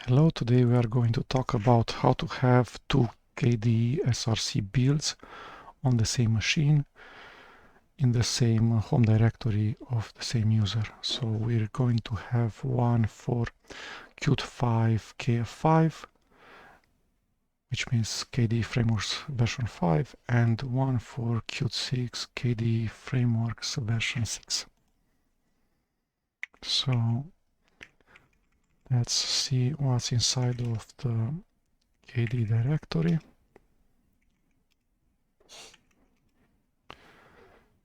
Hello, today we are going to talk about how to have two kdesrc builds on the same machine in the same home directory of the same user. So we're going to have one for Qt5 KF5, which means KDE Frameworks version 5, and one for Qt6 KDE Frameworks version 6. So let's see what's inside of the KDE directory.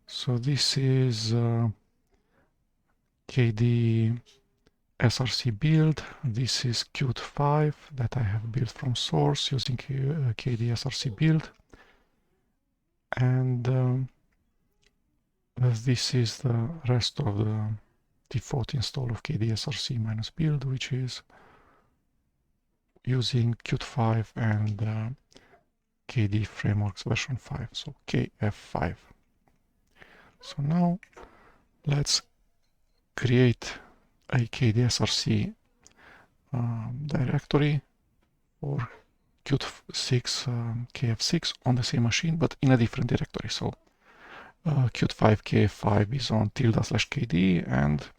So this is kdesrc-build. This is Qt5 that I have built from source using kdesrc-build. And this is the rest of the default install of kdesrc-build, which is using Qt5 and KDE Frameworks version 5, so KF5. So now let's create a kdesrc directory for Qt6 KF6 on the same machine, but in a different directory. So Qt5 KF5 is on /KDE, and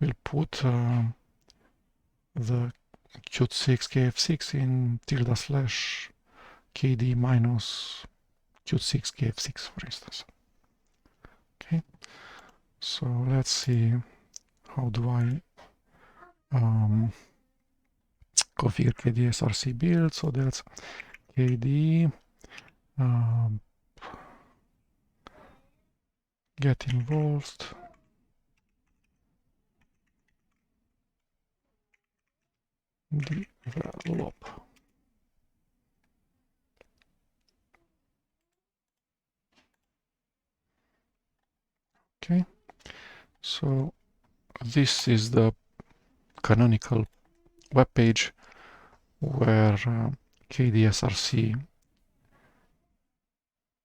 we'll put the Qt6 KF6 in /KDE minus Qt6 KF6, for instance. Okay, so let's see, how do I configure kdesrc-build? So that's KDE get involved, develop. Okay, so this is the canonical web page where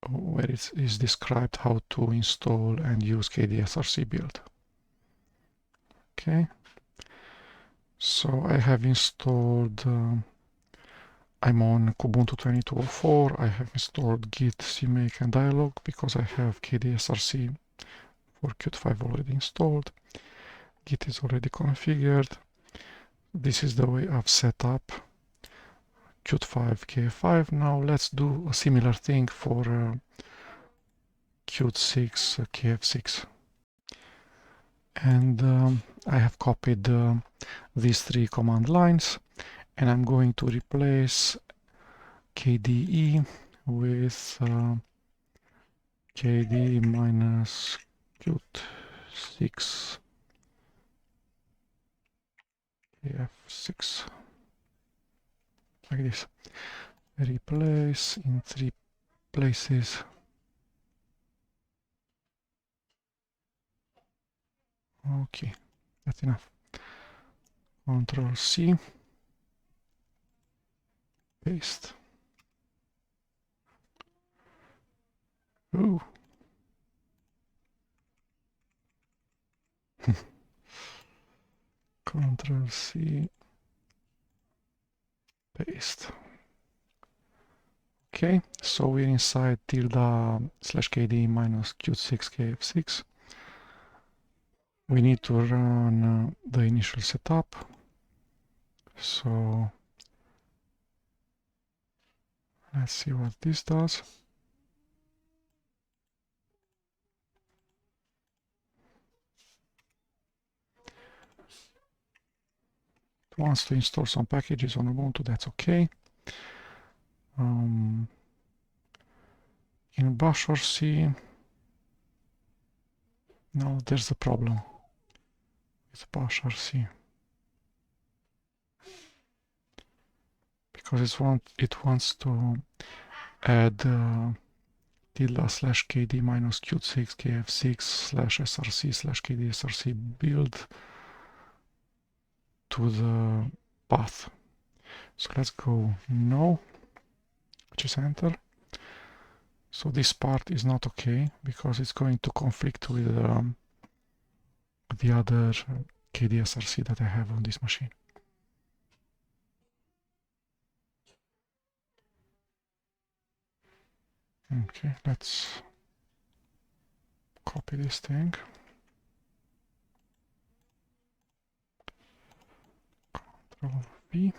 where it is described how to install and use kdesrc-build. Okay, so I have installed, I'm on Ubuntu 22.04. I have installed git, cmake, and dialog because I have kdesrc for Qt5 already installed. Git is already configured. This is the way I've set up Qt5 KF5. Now let's do a similar thing for Qt6 KF6. And I have copied these three command lines, and I'm going to replace KDE with KDE minus Qt6 KF6, like this. Replace in three places. Okay, that's enough. Control C, paste. Ooh. Control C, paste. Okay, so we're inside /KDE minus Qt6 KF6. We need to run the initial setup. So let's see what this does. It wants to install some packages on Ubuntu, that's okay. In bashrc, no, there's a problem with bashrc, because it wants to add /KD minus Qt6 KF6 /src /kdesrc-build to the path. So let's go no, which is enter. So this part is not okay because it's going to conflict with the other kdesrc that I have on this machine. Okay, let's copy this thing. Control V.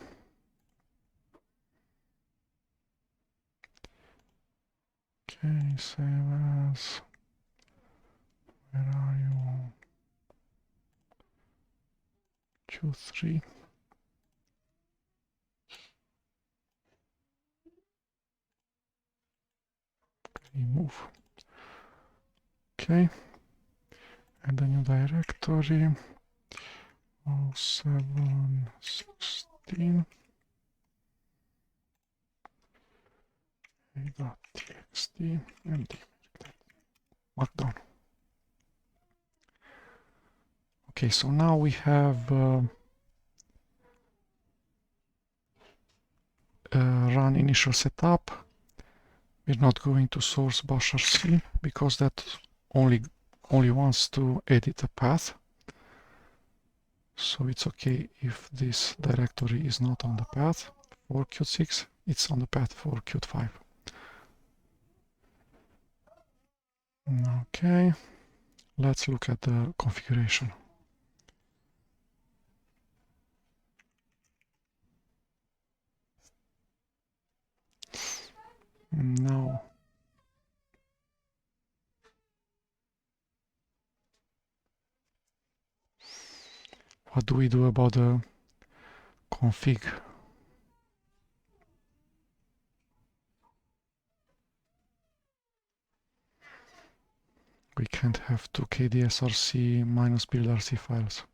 Okay, save as. Where are you? Q3. Remove. Okay. And the new directory. 0716 a.txt and markdown. Okay, so now we have run initial setup. We're not going to source bashrc because that only wants to edit a path. So it's okay if this directory is not on the path for Qt6, it's on the path for Qt5. Okay, let's look at the configuration. Now, what do we do about the config? We can't have two kdesrc-buildrc files.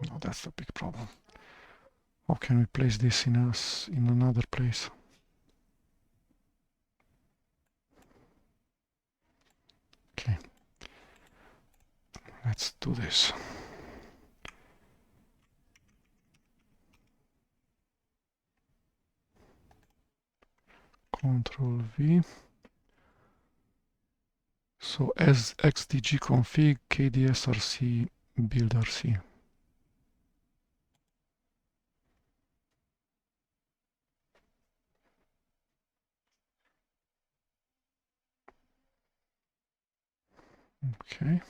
No, that's the big problem. How can we place this in another place? Okay, let's do this. Control V. So as xdg config kdesrc-buildrc. Okay.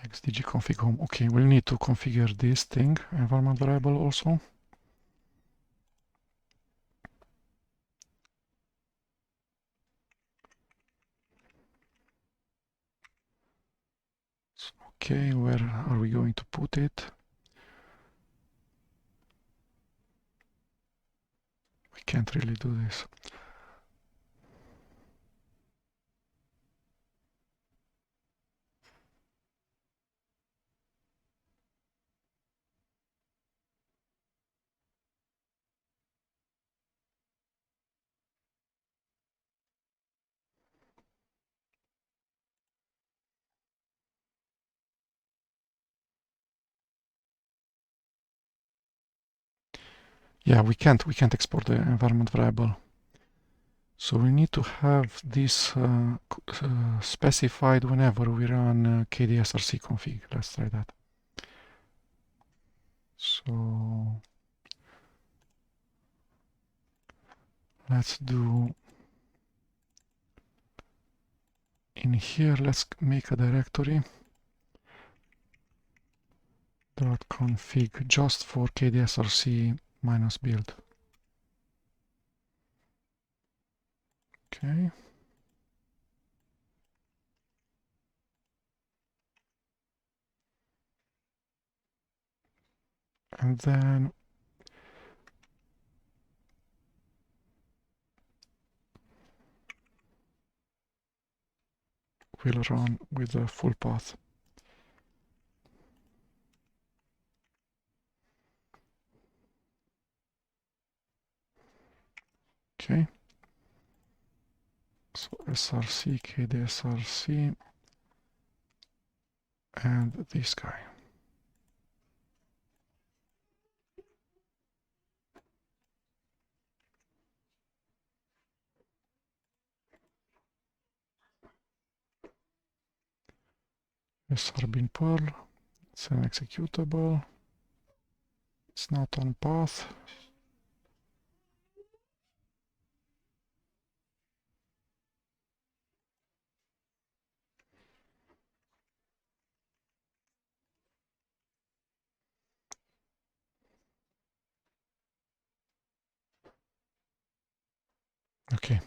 Xdg config home. Okay, we'll need to configure this thing, environment variable also. Okay, where are we going to put it? We can't really do this. Yeah, we can't export the environment variable. So we need to have this specified whenever we run kdesrc config. Let's try that. So let's do in here, let's make a directory .config just for kdesrc-build. Okay. And then we'll run with the full path. Okay. So src, kdesrc, and this guy. sr bin Perl, it's an executable, it's not on path. Okay,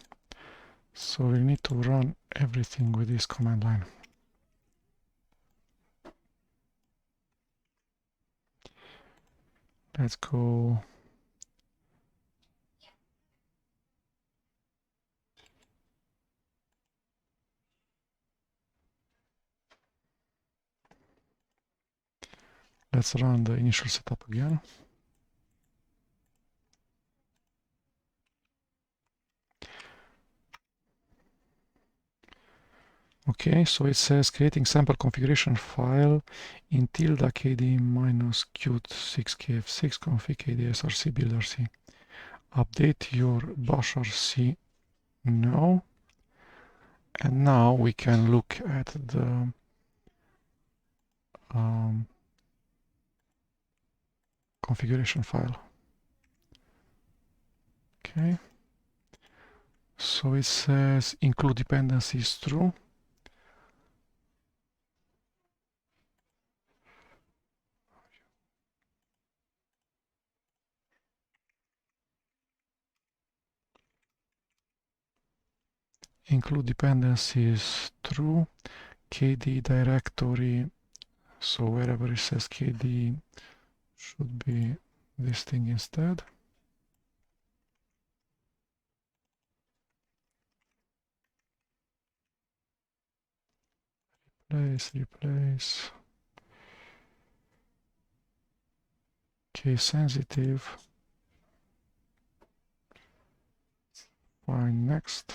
so we need to run everything with this command line. Let's go. Let's run the initial setup again. Okay, so it says creating sample configuration file in tilde kd minus Qt6 KF6 config kdesrc-buildrc. Update your bashrc now. And now we can look at the configuration file. Okay, so it says include dependencies true. Include dependencies true. KD directory, so wherever it says KD should be this thing instead. Replace. Case sensitive. Find next.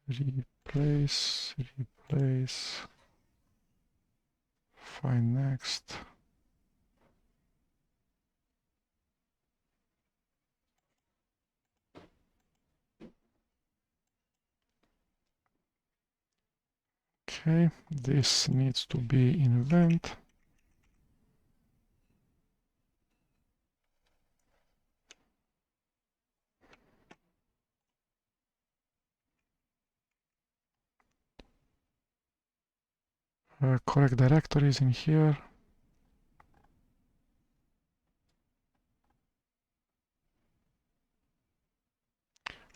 Replace. Find next. Okay, this needs to be in event. Correct directories in here.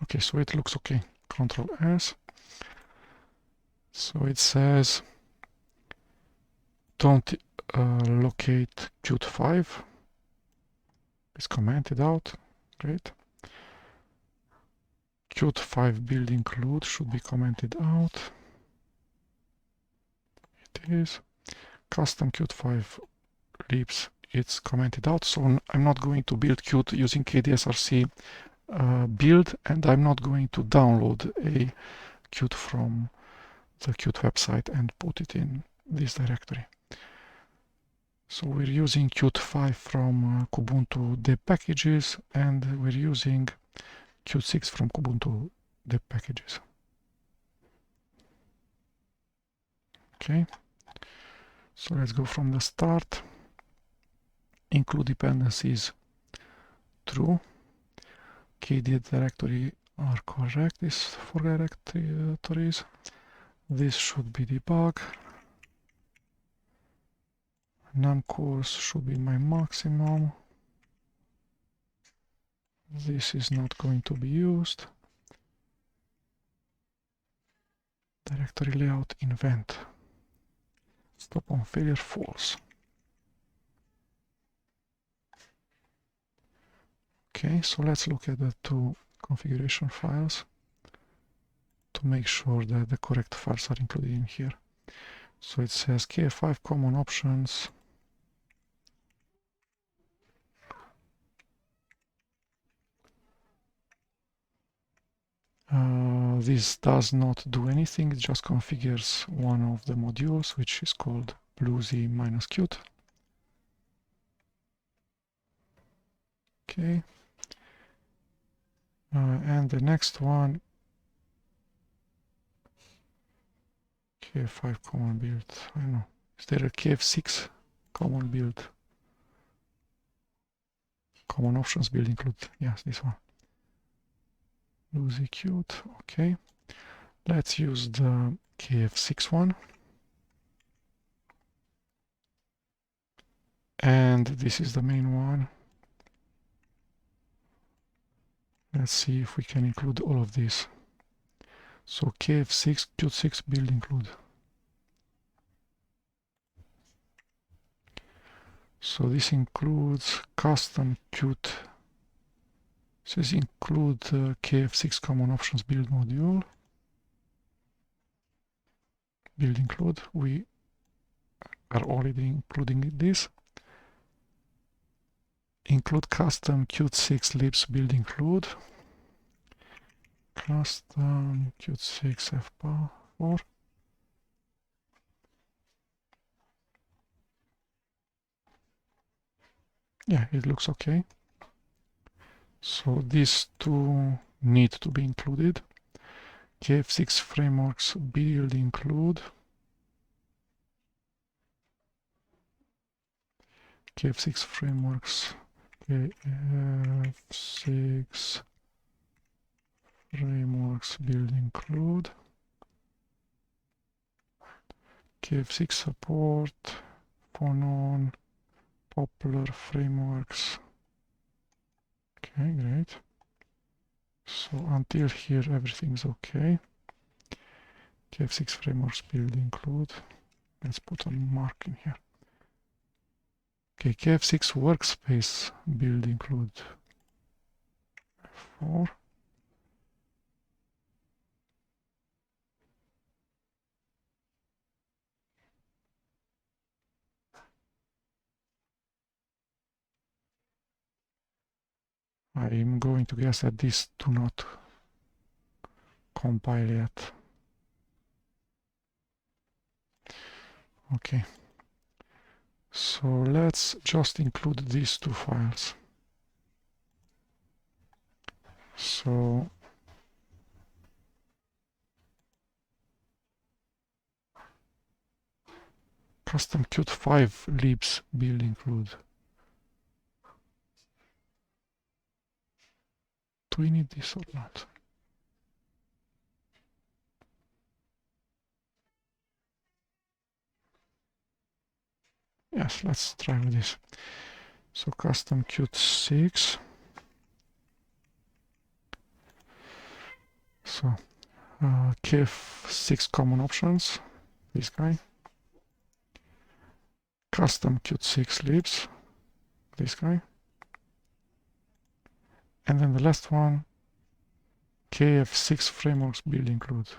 Okay, so it looks okay. Control S. So it says don't locate Qt5. It's commented out. Great. Qt5 build include should be commented out. It is. Custom Qt5 libs, it's commented out. So I'm not going to build Qt using kdesrc build, and I'm not going to download a Qt from the Qt website and put it in this directory. So we're using Qt5 from Kubuntu deb packages, and we're using Qt6 from Kubuntu deb packages. Okay, so let's go from the start. Include dependencies true. KD directory are correct, these 4 directories. This should be debug. Num course should be my maximum. This is not going to be used. Directory layout invent. Stop on failure false. Okay, so let's look at the 2 configuration files to make sure that the correct files are included in here. So it says KF5 common options. This does not do anything, it just configures one of the modules, which is called bluesy-qt. Okay. And the next one, KF5 common build. I don't know. Is there a KF6 common build? Common options build include. Yes, this one. Bluesy-qt. Okay. Let's use the KF6 one. And this is the main one. Let's see if we can include all of this. So KF6, Qt6 build include. So this includes custom Qt. So this includes KF6 common options build module. Build include. We are already including this. Include custom Qt6 libs build include. Custom Qt6 F4. Yeah, it looks okay. So these two need to be included. KF6 frameworks build include. KF6 frameworks. KF6 frameworks build include. KF6 support for non-popular frameworks. Okay, great. So until here everything's okay. KF6 frameworks build include. Let's put a mark in here. Okay, KF6 workspace build include. F4. I'm going to guess that these do not compile yet. Okay. So let's just include these two files. So custom Qt5 libs build include. Do we need this or not? Yes, let's try with this. So custom Qt6. So KF6 common options, this guy. Custom Qt6 libs, this guy. And then the last one, KF6 frameworks build include.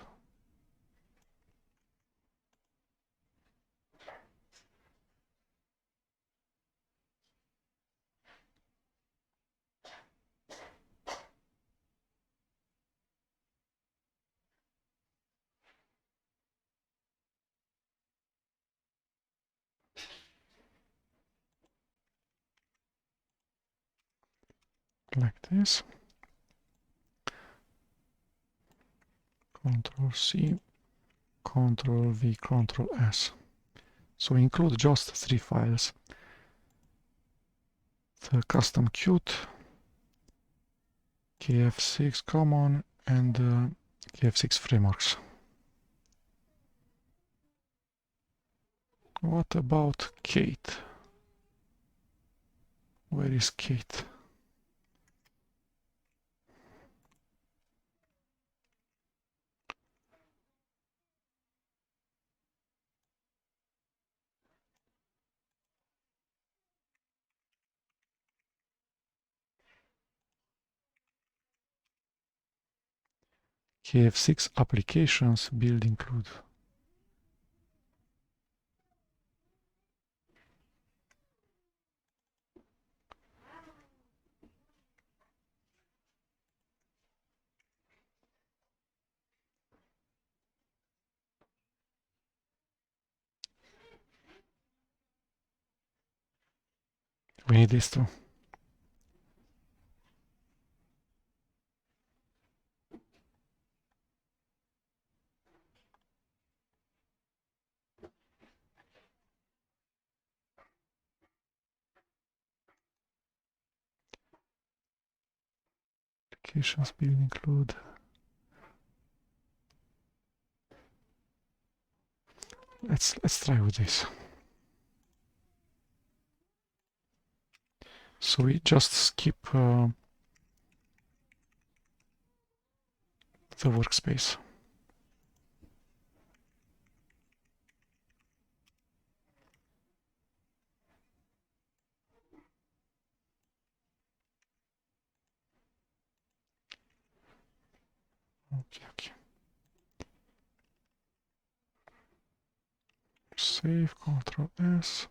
Like this. Control C, Control V, Control S. So include just 3 files. The custom Qt, KF6 common, and KF6 frameworks. What about Kate? Where is Kate? KF6 applications build include. We need this too. Applications build include. Let's try with this. So we just skip the workspace. Okay. Save, Ctrl S.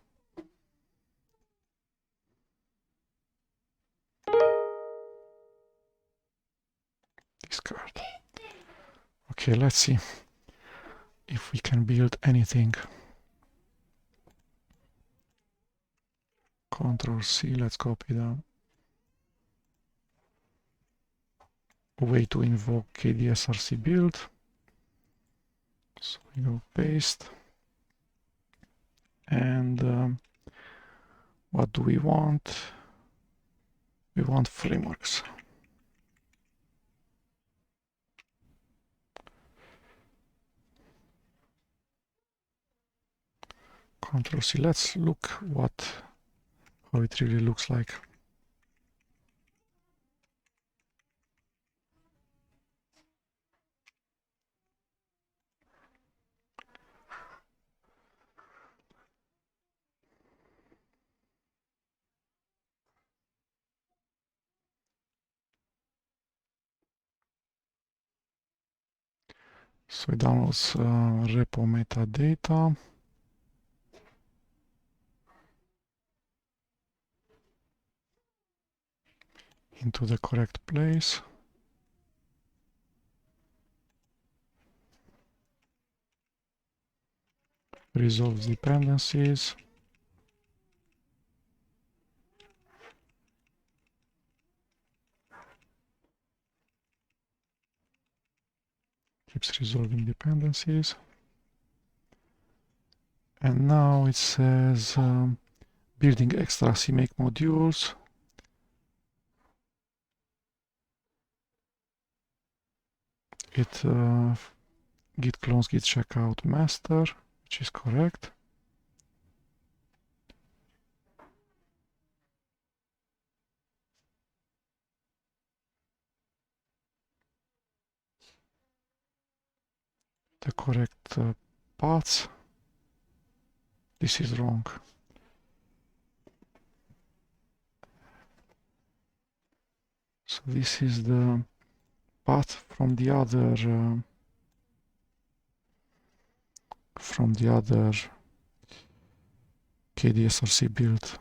Discard. Okay, let's see if we can build anything. Ctrl C, let's copy the way to invoke kdesrc-build. So we go paste. And what do we want? We want frameworks. Ctrl C. Let's look how it really looks like. So it downloads repo metadata. Into the correct place. Resolves dependencies. Keeps resolving dependencies. And now it says building extra CMake modules. It git clones git checkout master, which is correct. The correct paths. This is wrong. So this is the path from the other kdesrc build.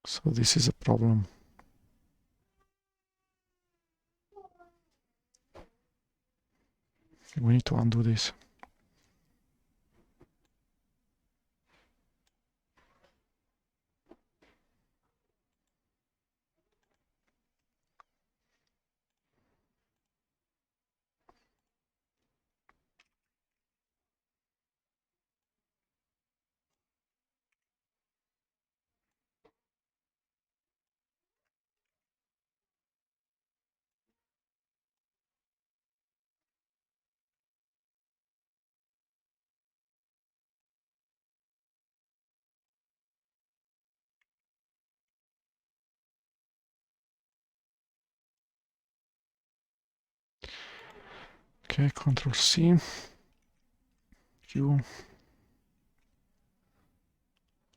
So this is a problem. We need to undo this. Okay, Ctrl C, Q.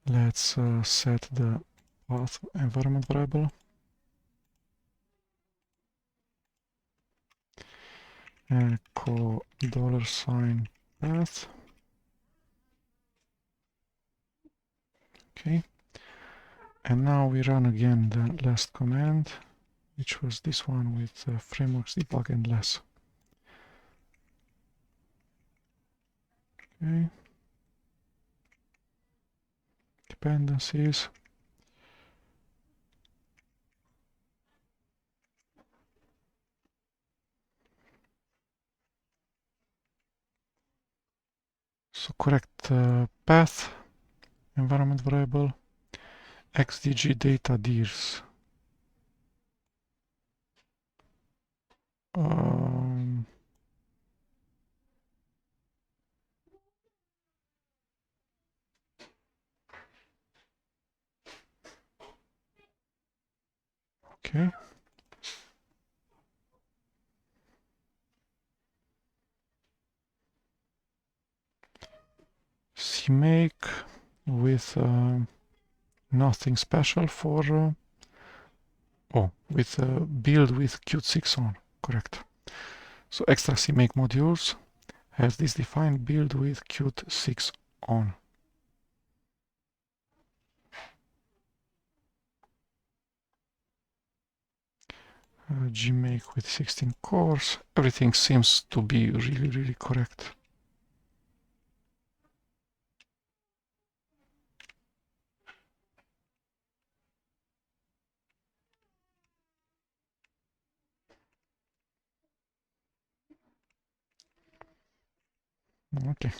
Let's set the path environment variable. Echo $path. Okay. And now we run again the last command, which was this one with frameworks debug and less. Okay. Dependencies. So correct path, environment variable, xdg data dirs. Okay. CMake with nothing special for with build with Qt6 on, correct. So extra CMake modules has this defined build with Qt6 on. Gmake with 16 cores. Everything seems to be really correct. Okay.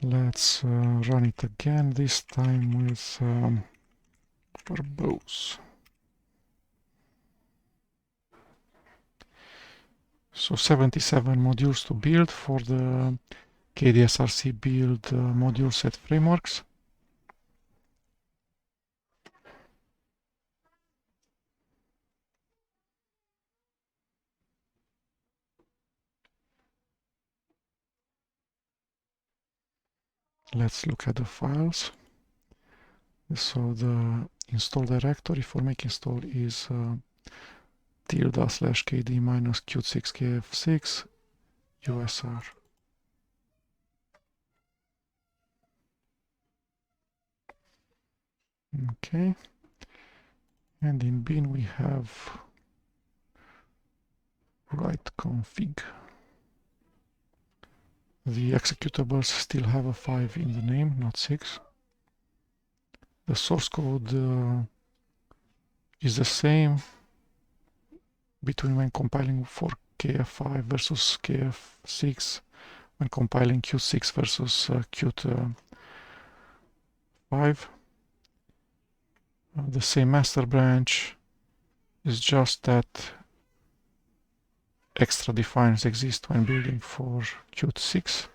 Let's run it again, this time with verbose. So 77 modules to build for the kdesrc-build module set frameworks. Let's look at the files. So the install directory for make install is ~kd minus Qt6 KF6 usr. Okay, and in bin we have write config. The executables still have a 5 in the name, not 6. The source code is the same between when compiling for KF5 versus KF6, when compiling Qt6 versus Qt5. The same master branch is just that extra defines exist when building for Qt6.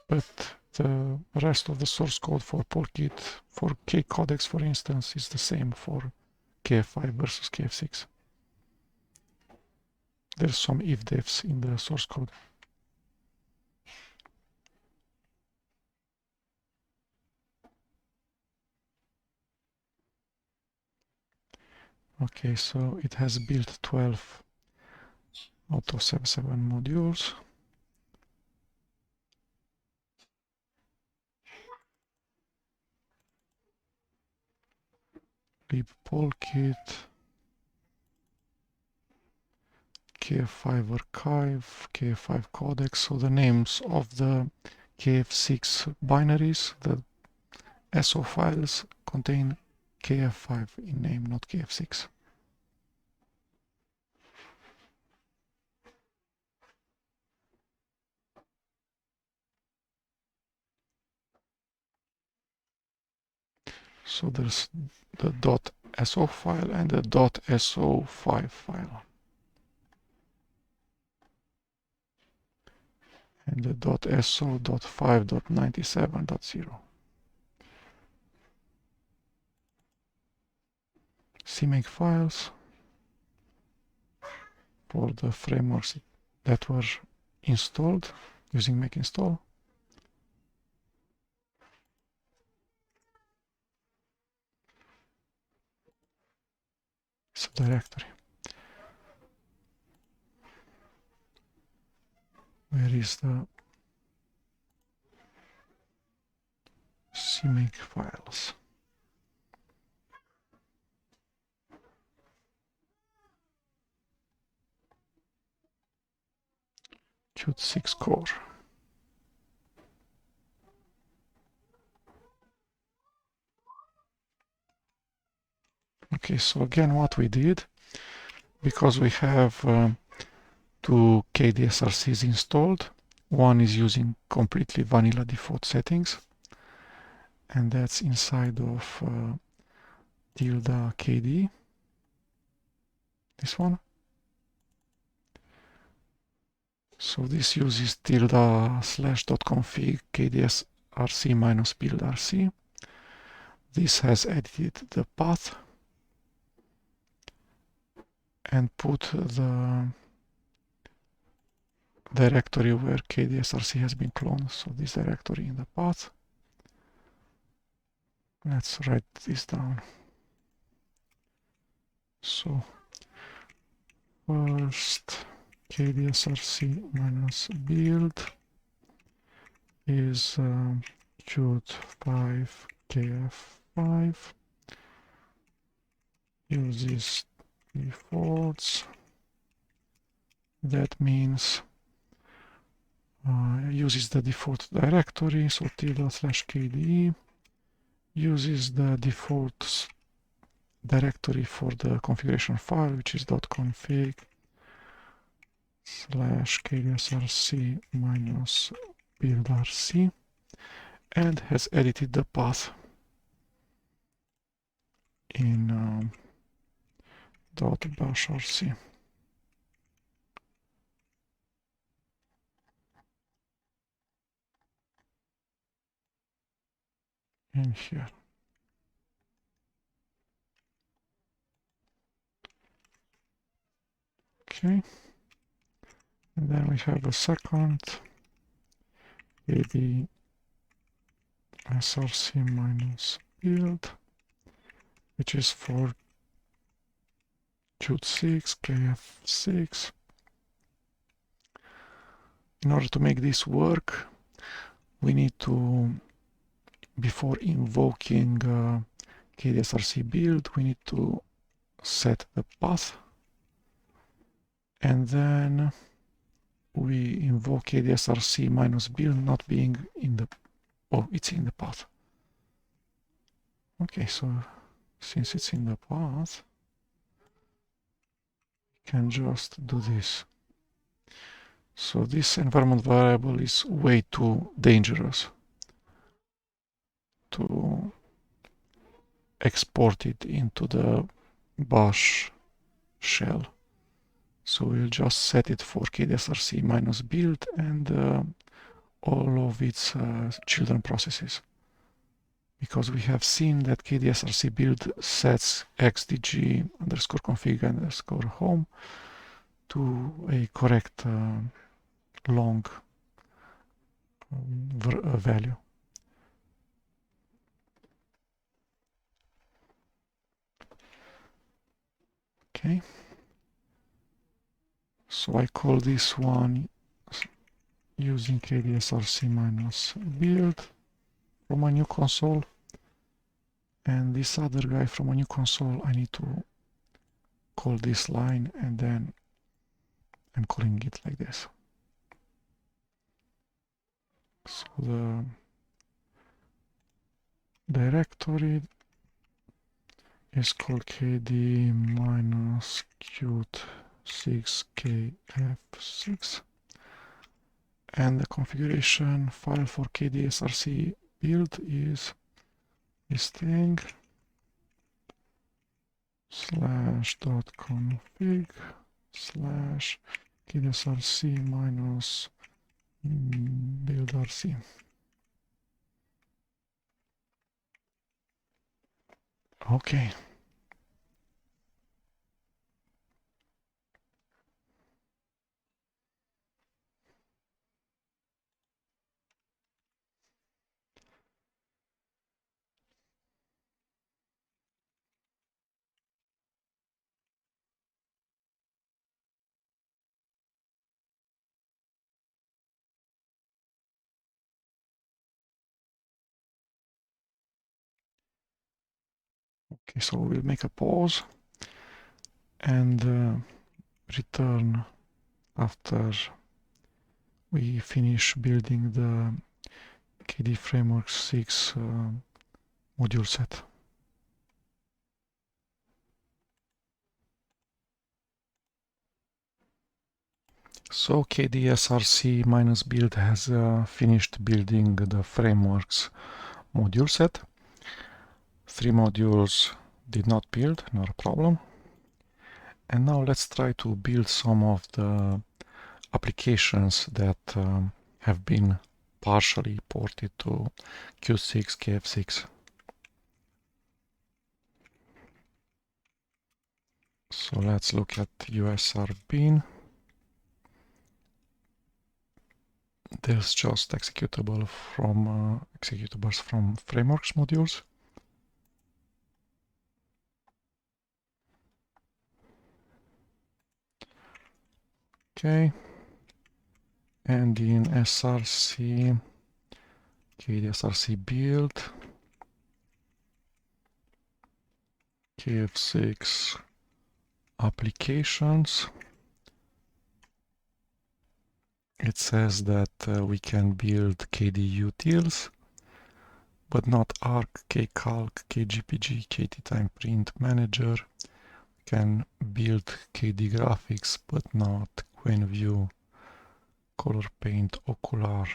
But the rest of the source code for Polkit, for kcodecs for instance, is the same for KF5 versus KF6. There's some if-defs in the source code. Okay, so it has built 12 out of 77 modules. Lib Polkit, KF5 archive, KF5 codecs. So the names of the KF6 binaries, the SO files, contain KF5 in name, not KF6. So there's the .so file and the .so5 file. And the .so.5.97.0. CMake files for the frameworks that were installed using make install. Subdirectory. is the CMake files. Qt6 core. Okay, so again what we did, because we have two kdesrcs installed, one is using completely vanilla default settings, and that's inside of tilde KDE, this one. So this uses tilde/.config kdesrc-buildrc. This has edited the path and put the directory where kdesrc has been cloned. So this directory in the path. Let's write this down. So first kdesrc-build is Qt5 KF5, uses defaults. That means uses the default directory, so tilde/KDE, uses the default directory for the configuration file, which is .config /kdesrc-buildrc, and has edited the path in .bashrc. In here. Okay. And then we have a second kdesrc-build, which is for Qt6, KF6. In order to make this work, we need to, before invoking kdesrc-build, we need to set the path, and then we invoke kdesrc-build not being in the, oh, it's in the path. Okay, so since it's in the path, we can just do this. So this environment variable is way too dangerous to export it into the bash shell. So we'll just set it for kdesrc-build and all of its children processes. Because we have seen that kdesrc-build sets xdg_config_home to a correct long value. Okay. So I call this one using kdesrc-build from a new console, and this other guy from a new console I need to call this line, and then I'm calling it like this. So the directory is called kd-qt6kf6, and the configuration file for kdesrc-build is this thing /.config /kdesrc-buildrc. Okay. Okay, so we'll make a pause and return after we finish building the KDE Frameworks 6 module set. So kdesrc-build has finished building the frameworks module set. 3 modules did not build, not a problem. And now let's try to build some of the applications that have been partially ported to Qt6, KF6. So let's look at USR bin. There's just executables from frameworks modules. Okay. And in src, kdesrc-build, KF6 applications, it says that we can build KDE utils, but not arc, kcalc, kgpg, ktime print manager. We can build KDE graphics, but not QuenView, color paint, ocular,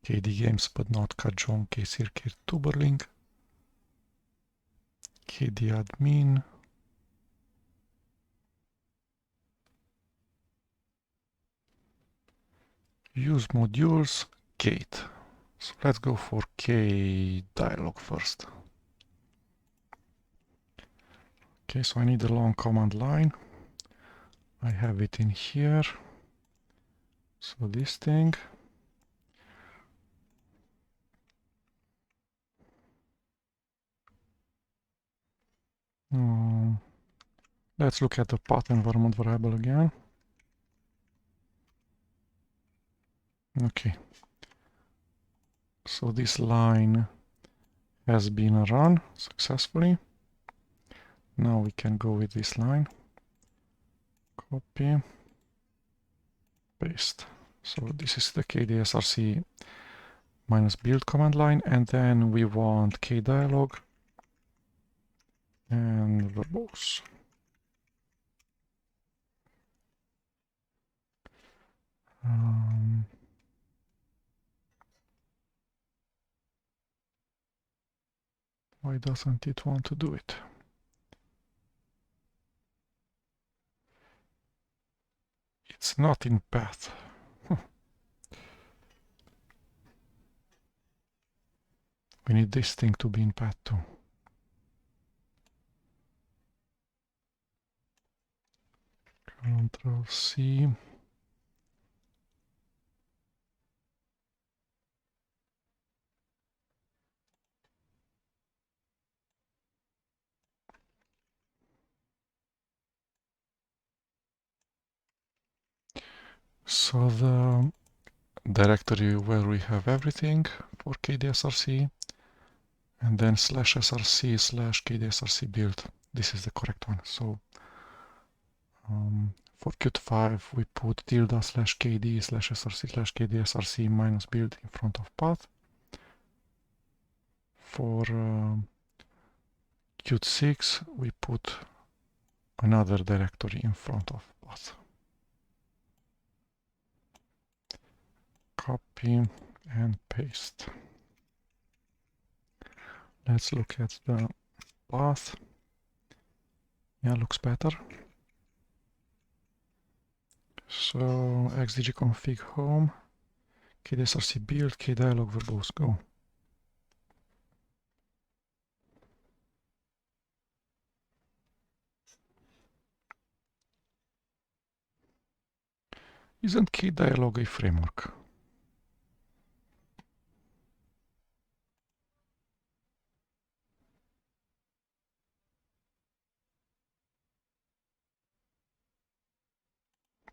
KDE games, but not Kajong, kcircuit, tuberlink, KDE admin, use modules, Kate. So let's go for kdialog first. Okay, so I need a long command line. I have it in here. So this thing. Let's look at the path environment variable again. Okay. So this line has been run successfully. Now we can go with this line. Copy. Paste. So this is the kdesrc-build command line, and then we want kdialog and verbose. Why doesn't it want to do it? It's not in path. We need this thing to be in path too. Control C. So the directory where we have everything for kdesrc, and then /src/kdesrc-build. This is the correct one. So for Qt5 we put tilde/kd/src/kdesrc-build in front of path. For Qt6 we put another directory in front of path. Copy and paste. Let's look at the path. Yeah, looks better. So xdg-config home, kdesrc-build, kdialog, verbose, go. Isn't kdialog a framework?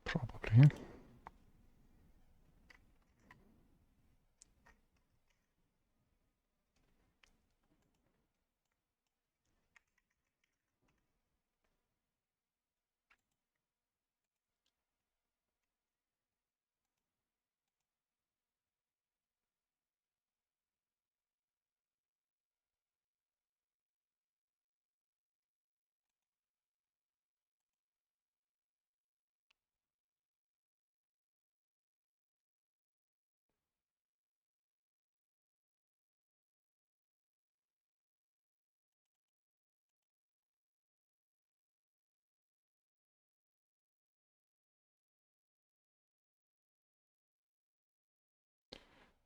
Probably.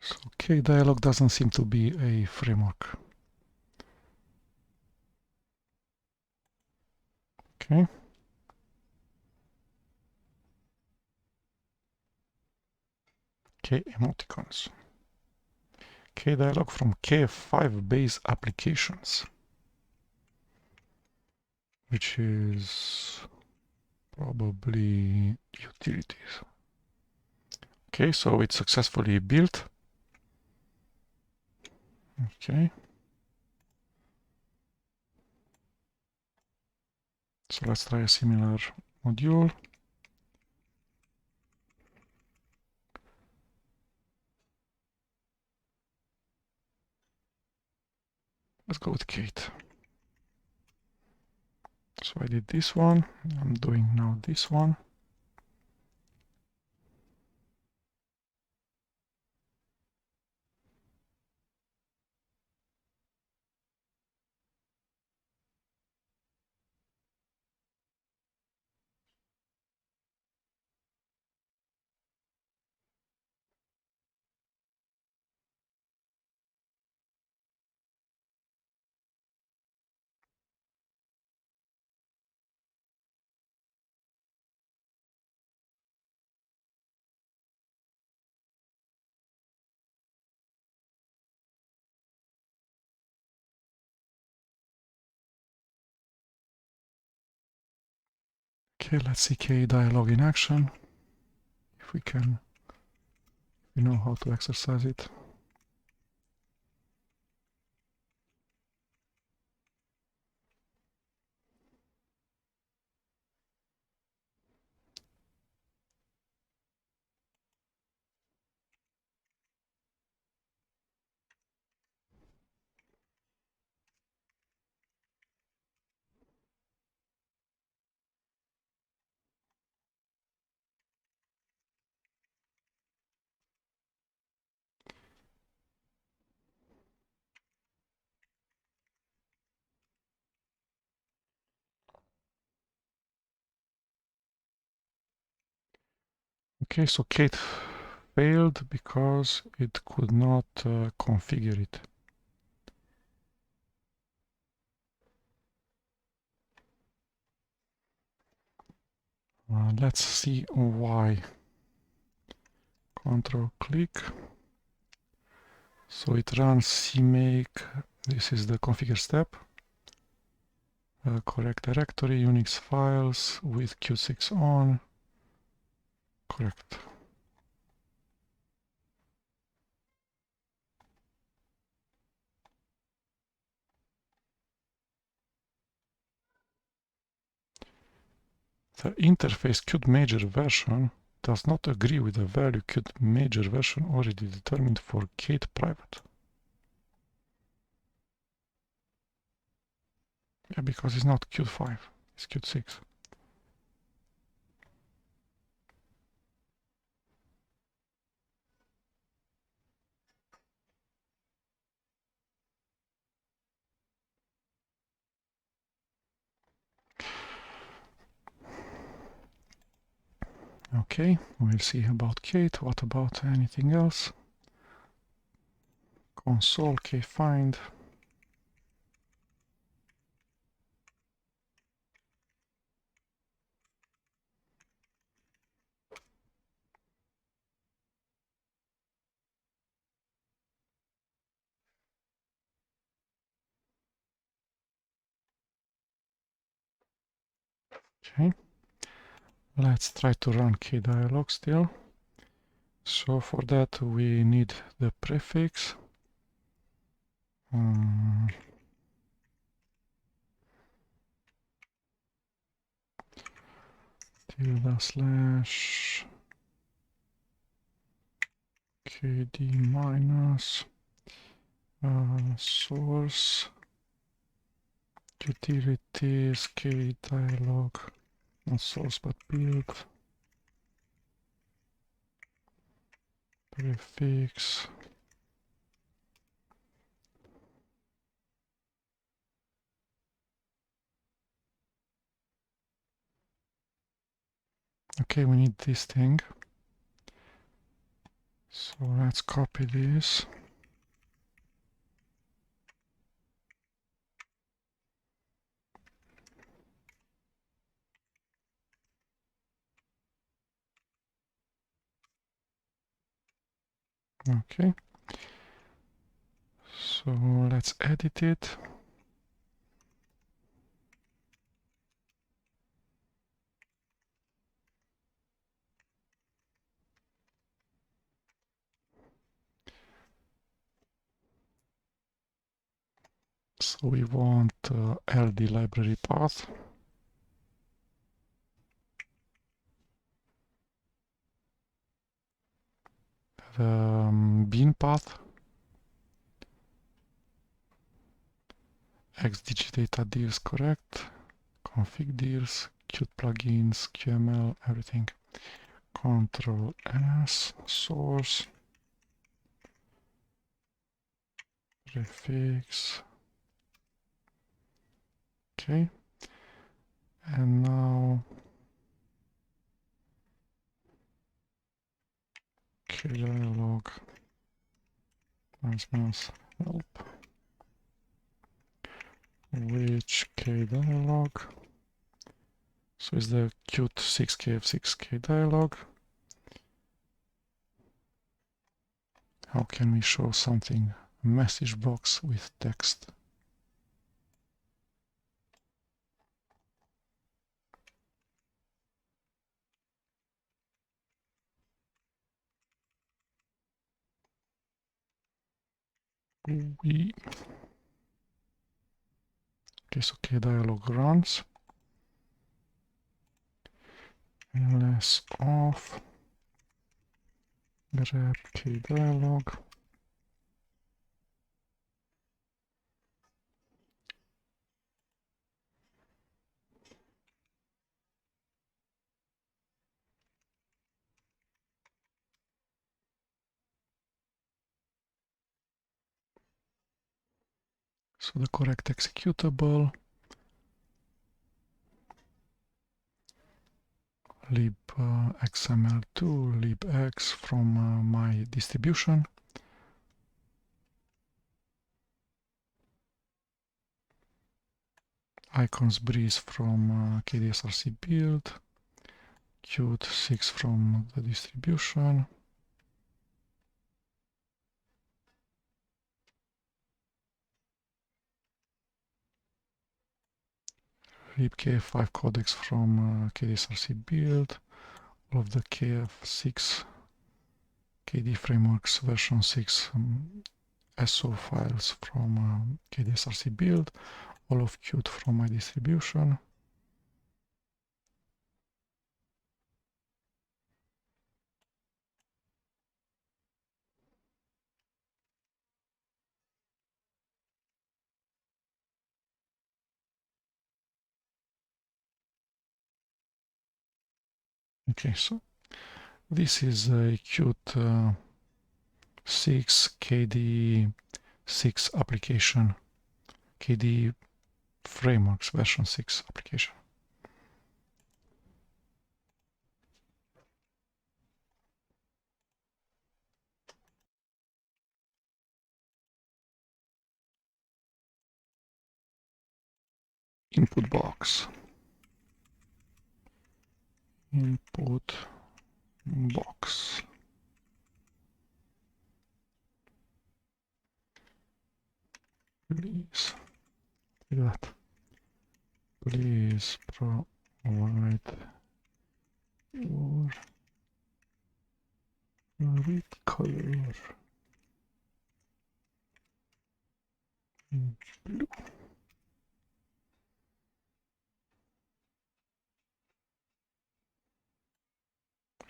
So KDialog doesn't seem to be a framework. Okay. K emoticons. KDialog from KF5 base applications, which is probably utilities. Okay, so it's successfully built. Okay. So let's try a similar module. Let's go with Kate. So I did this one. I'm doing now this one. Okay, let's see KDialog in action. If we can, we know how to exercise it. Okay, so Kate failed because it could not configure it. Let's see why. Control click. So it runs cmake. This is the configure step. Correct directory, Unix files with Qt6 on. Correct. The interface Qt major version does not agree with the value Qt major version already determined for Kate private. Yeah, because it's not Qt5, it's Qt6. Okay, we'll see about Kate. What about anything else? Console kfind. Okay, let's try to run KDialog still. So for that we need the prefix. // kd minus source utilities KDialog, not source but build prefix. Okay, we need this thing. So let's copy this. Okay. So let's edit it. So we want LD library path. The bin path. xdigidata deals correct. Config deals, Qt plugins, QML, everything. Control S, source, prefix. Okay. And now kdialog -- help. Which kdialog? So it's the Qt6 KF6 kdialog. How can we show something? A message box with text. Okay, so kdialog runs. ls off. Grep kdialog. So the correct executable. lib xml2 libx from my distribution. Icons breeze from kdesrc-build. Qt6 from the distribution. lib KF5 codecs from kdesrc-build. All of the KF6 KDE Frameworks version 6 SO files from kdesrc-build. All of Qt from my distribution. Okay, so this is a Qt6 KDE 6 application, KDE Frameworks version 6 application. Input box. Input box. Please do that. Please provide your read color in blue.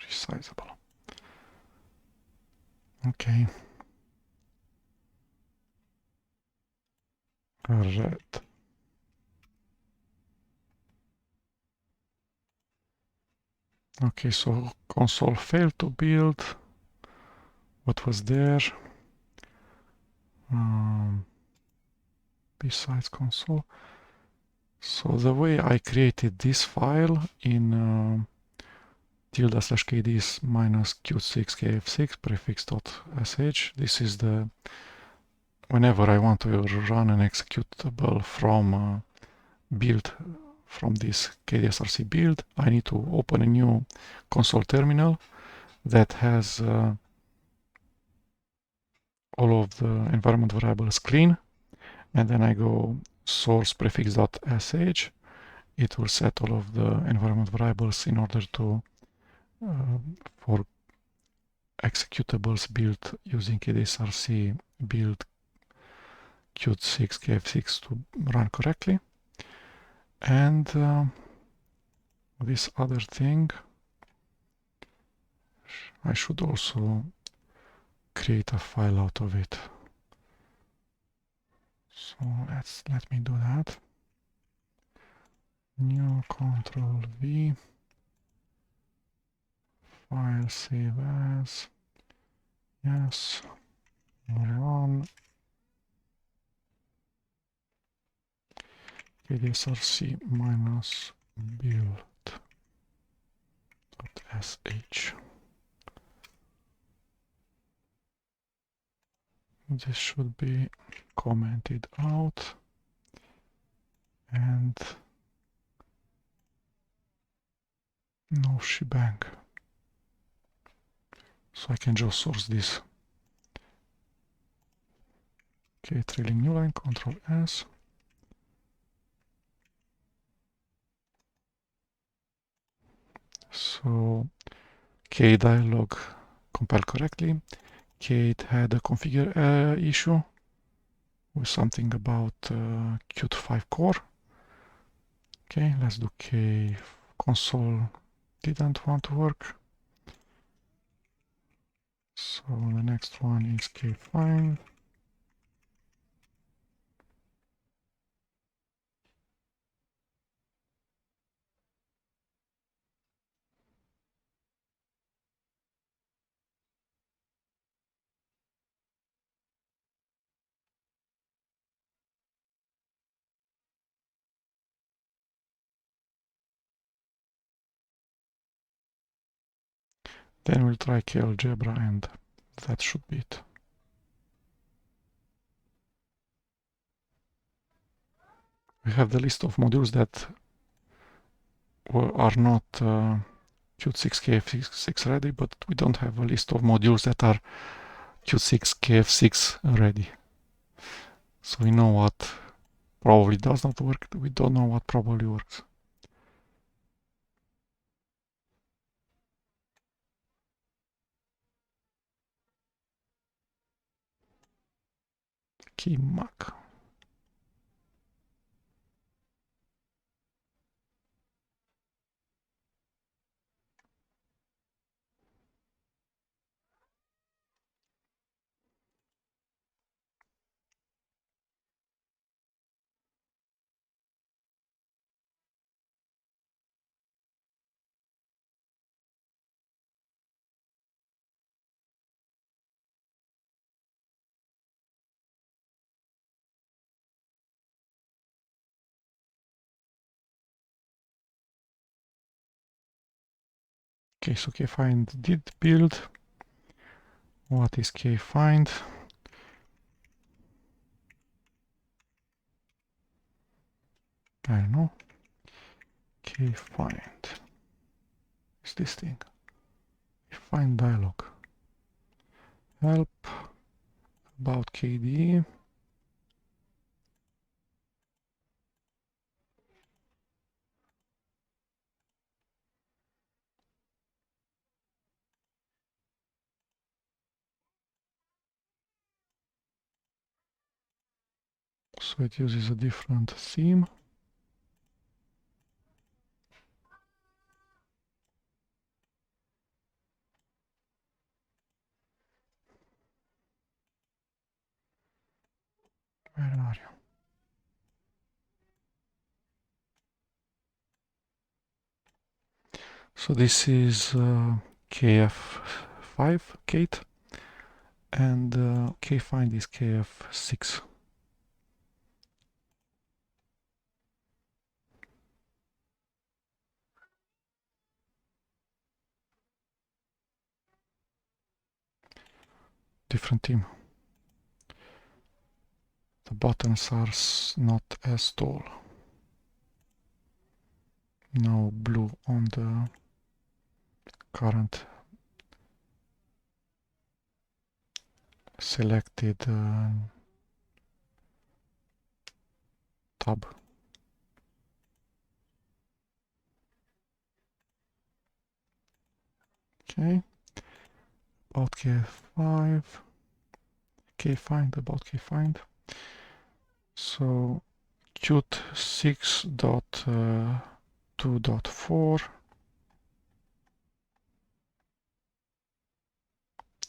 Resizable. Okay. Red. Okay, so console failed to build. What was there? Besides console. So the way I created this file in tilde/kdis minus Qt6 KF6 prefix.sh. This is the whenever I want to run an executable from build from this kdesrc build, I need to open a new console terminal that has all of the environment variables clean, and then I go source prefix.sh. It will set all of the environment variables in order to for executables built using kdesrc-build Qt6 KF6 to run correctly. And this other thing, I should also create a file out of it. So let me do that. New Control V, file save as, yes, run kdesrc-build.sh. This should be commented out and no shebang. So I can just source this. Okay, trailing new line, Control S. So K dialog compiled correctly. Kate had a configure issue with something about Qt5 core. Okay, let's do K console didn't want to work. So the next one is K5. Then we'll try kalgebra and that should be it. We have the list of modules that are not Qt6 KF6 ready, but we don't have a list of modules that are Qt6 KF6 ready. So we know what probably does not work, we don't know what probably works. Keymac. Okay, so kfind did build. What is kfind? I don't know. Kfind is this thing. Kfind dialog. Help about KDE. So it uses a different theme. Where are you? So this is KF5 Kate, and kfind is KF6. different theme. The buttons are not as tall. No blue on the current selected tab. Okay, about KF5, kfind, about kfind. So Qt6.2.4,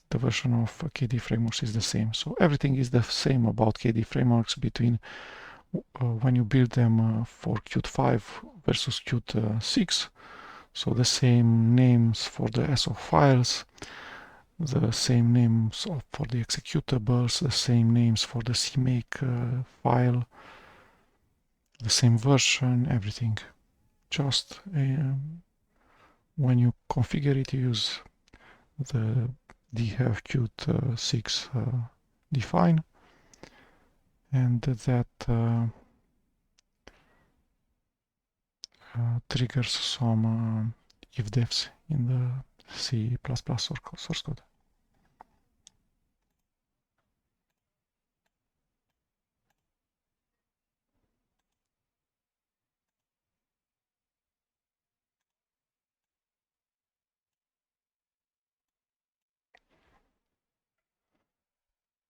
the version of KDE Frameworks is the same. So everything is the same about KDE Frameworks between when you build them for Qt5 versus Qt6. So the same names for the SO files, the same names for the executables, the same names for the CMake file, the same version, everything. Just when you configure it, you use the dHave Qt6 define, and that triggers some if-defs in the C++ source code.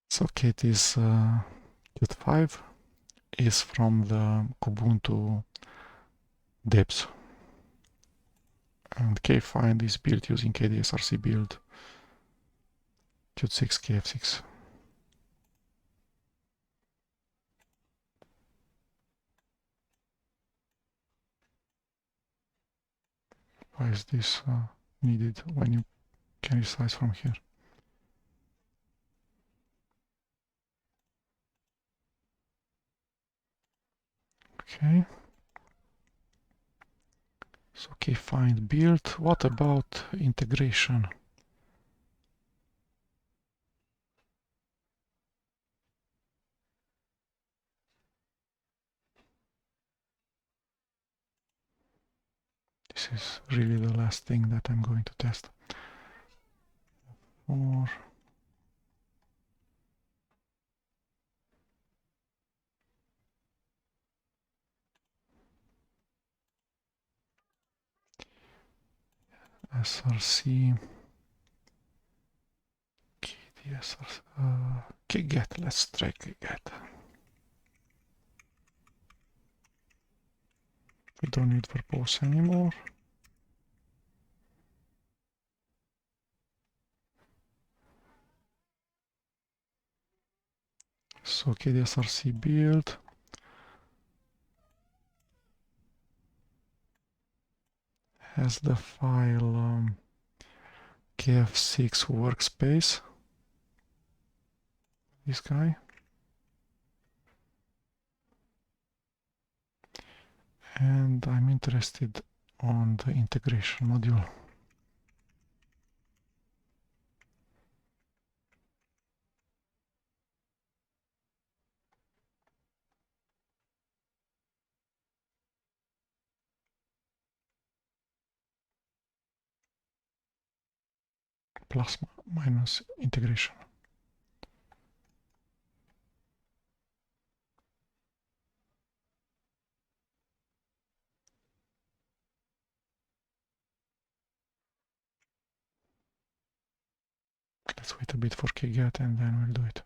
So Qt5 is from the Kubuntu depths, and kfind is built using kdesrc-build Qt6 KF6. Why is this needed when you can resize from here? Okay. So kfind build. What about integration? This is really the last thing that I'm going to test. Or src kget. Let's try kget. We don't need verbose anymore. So kdesrc-build has the file KF6 workspace, this guy, and I'm interested on the integration module. Plus minus integration. Let's wait a bit for kget and then we'll do it.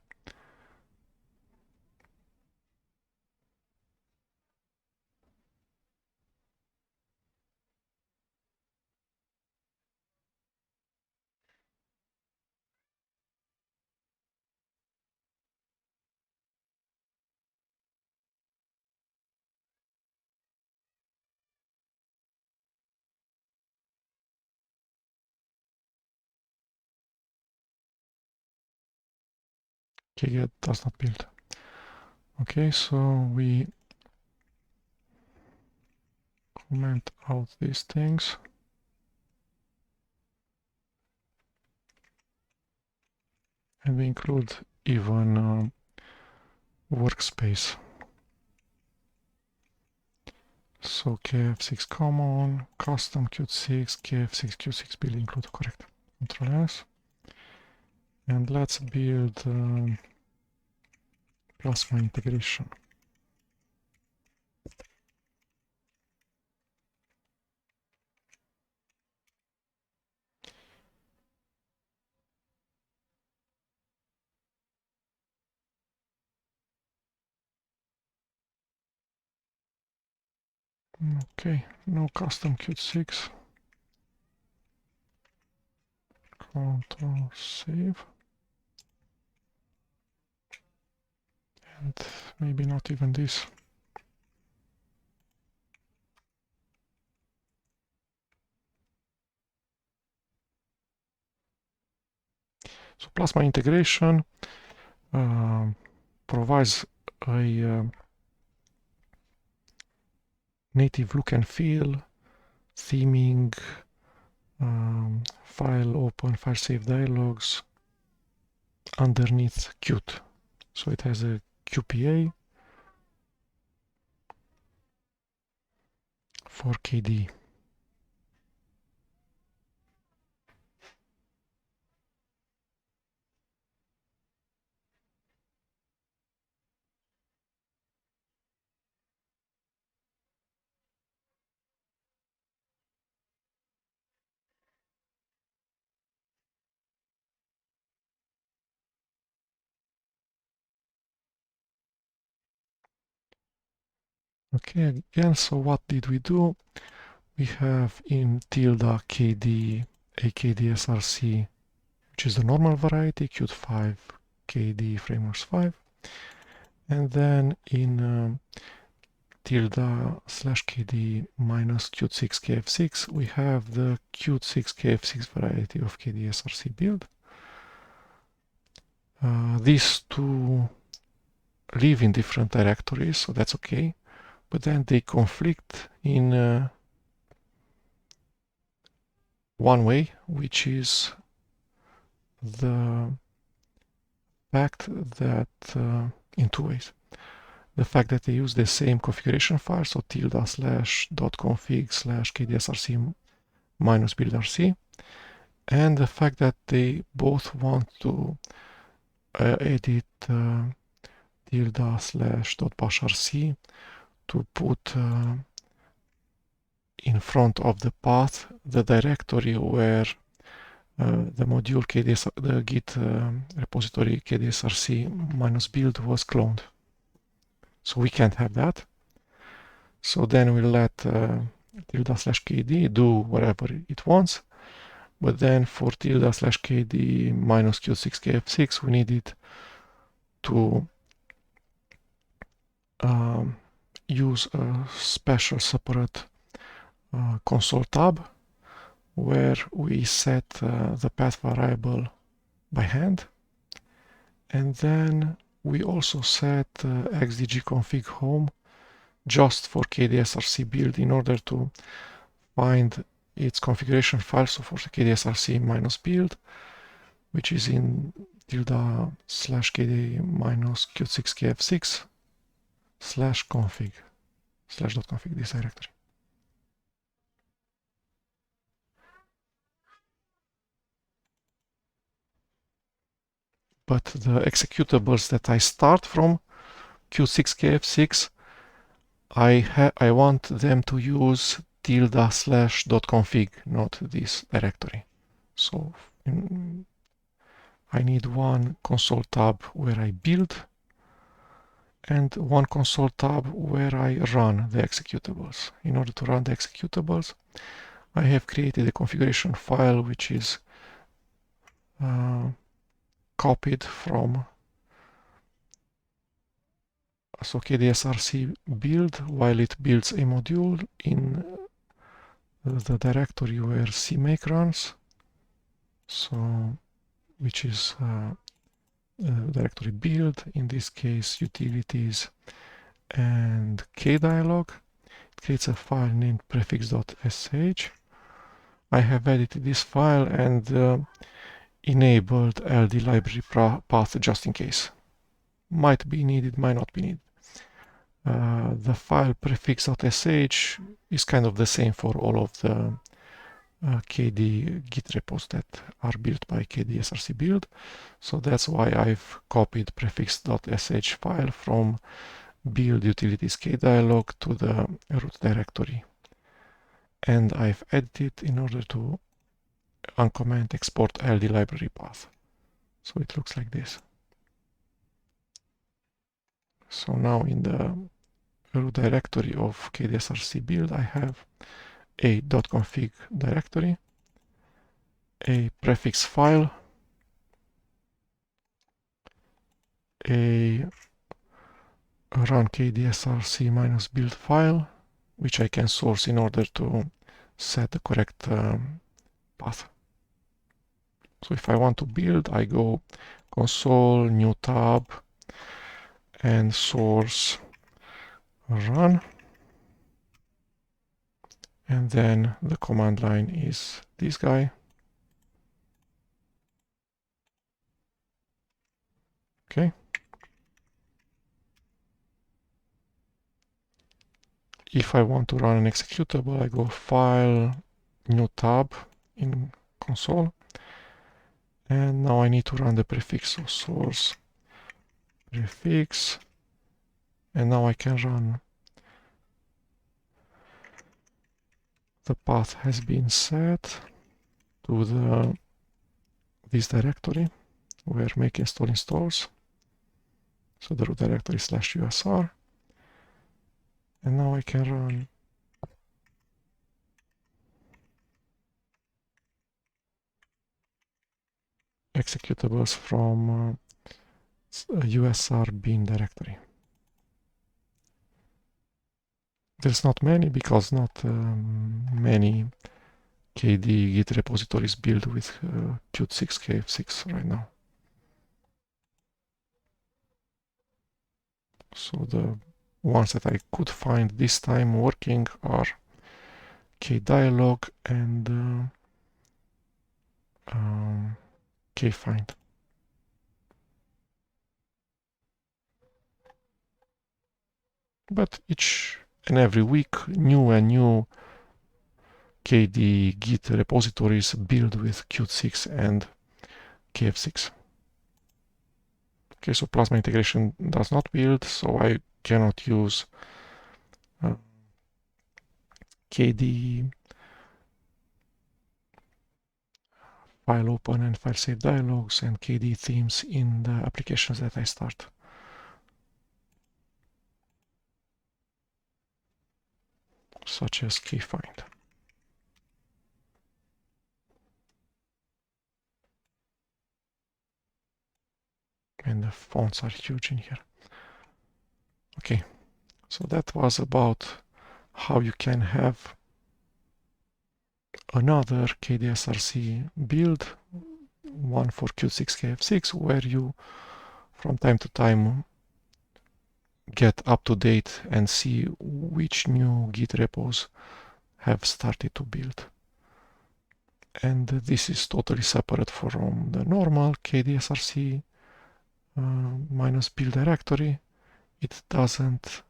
Kget does not build. Okay, so we comment out these things. and we include even workspace. So KF6 common, custom Qt6, KF6, Qt6 build include, correct. Ctrl S. And let's build Plasma integration. Okay, no custom Qt6. Control save. And maybe not even this. So Plasma integration provides a native look and feel, theming, file open, file save dialogues underneath Qt. So it has a QPA for KDE. Okay, again, so what did we do? We have in tilde KDE a kdesrc, which is the normal variety, Qt5 KDE Frameworks 5. And then in tilde / KDE minus Qt6 KF6, we have the Qt6 KF6 variety of kdesrc-build. These two live in different directories, so that's okay. But then they conflict in one way, which is the fact that, in two ways. The fact that they use the same configuration file, so tilde /.config / kdesrc-buildrc, and the fact that they both want to edit tilde /.bashrc to put in front of the path the directory where the module the Git repository kdesrc-build was cloned. So we can't have that. So then we'll let tilde /KDE do whatever it wants. But then for tilde /KDE minus Qt6 KF6, we needed to use a special separate console tab where we set the path variable by hand. And then we also set xdg-config home just for kdesrc-build in order to find its configuration file, so for the kdesrc-build, which is in tilde /KDE minus Qt6 KF6 /config /.config, this directory. But the executables that I start from Qt6 KF6, I want them to use tilde /.config, not this directory. So I need one console tab where I build and one console tab where I run the executables. In order to run the executables, I have created a configuration file which is copied from kdesrc-build while it builds a module in the directory where cmake runs, so which is directory build, in this case utilities and kdialog. It creates a file named prefix.sh. I have edited this file, and enabled LD library path just in case. Might be needed, might not be needed. The file prefix.sh is kind of the same for all of the KDE Git repos that are built by kdesrc-build. So that's why I've copied prefix.sh file from build utilities kdialog to the root directory. And I've edited it in order to uncomment export LD library path. So it looks like this. So now in the root directory of kdesrc-build I have a .config directory, a prefix file, a run kdesrc-build file, which I can source in order to set the correct path. So if I want to build, I go console, new tab, and source run. And then the command line is this guy. Okay. If I want to run an executable, I go File, New Tab in console. And now I need to run the prefix, so source prefix. And now I can run. The path has been set to this directory where make install installs. So the root directory /usr. And now I can run executables from usr bin directory. There's not many because not many KDE Git repositories build with Qt6 KF6 right now. So the ones that I could find this time working are kdialog and kfind. But each and every week, new and new KDE Git repositories build with Qt6 and KF6. Okay, so Plasma integration does not build, so I cannot use KDE file open and file save dialogues and KDE themes in the applications that I start. Such as kfind. And the fonts are huge in here. Okay, so that was about how you can have another kdesrc build, one for Qt6 KF6, where you from time to time get up to date and see which new Git repos have started to build. And this is totally separate from the normal kdesrc -build directory. It doesn't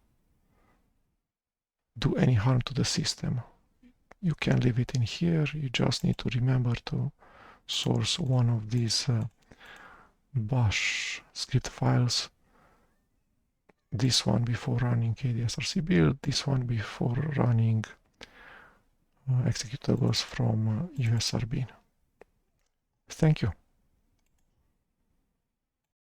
do any harm to the system. You can leave it in here. You just need to remember to source one of these bash script files. This one before running kdesrc-build, this one before running executables from usr bin. Thank you.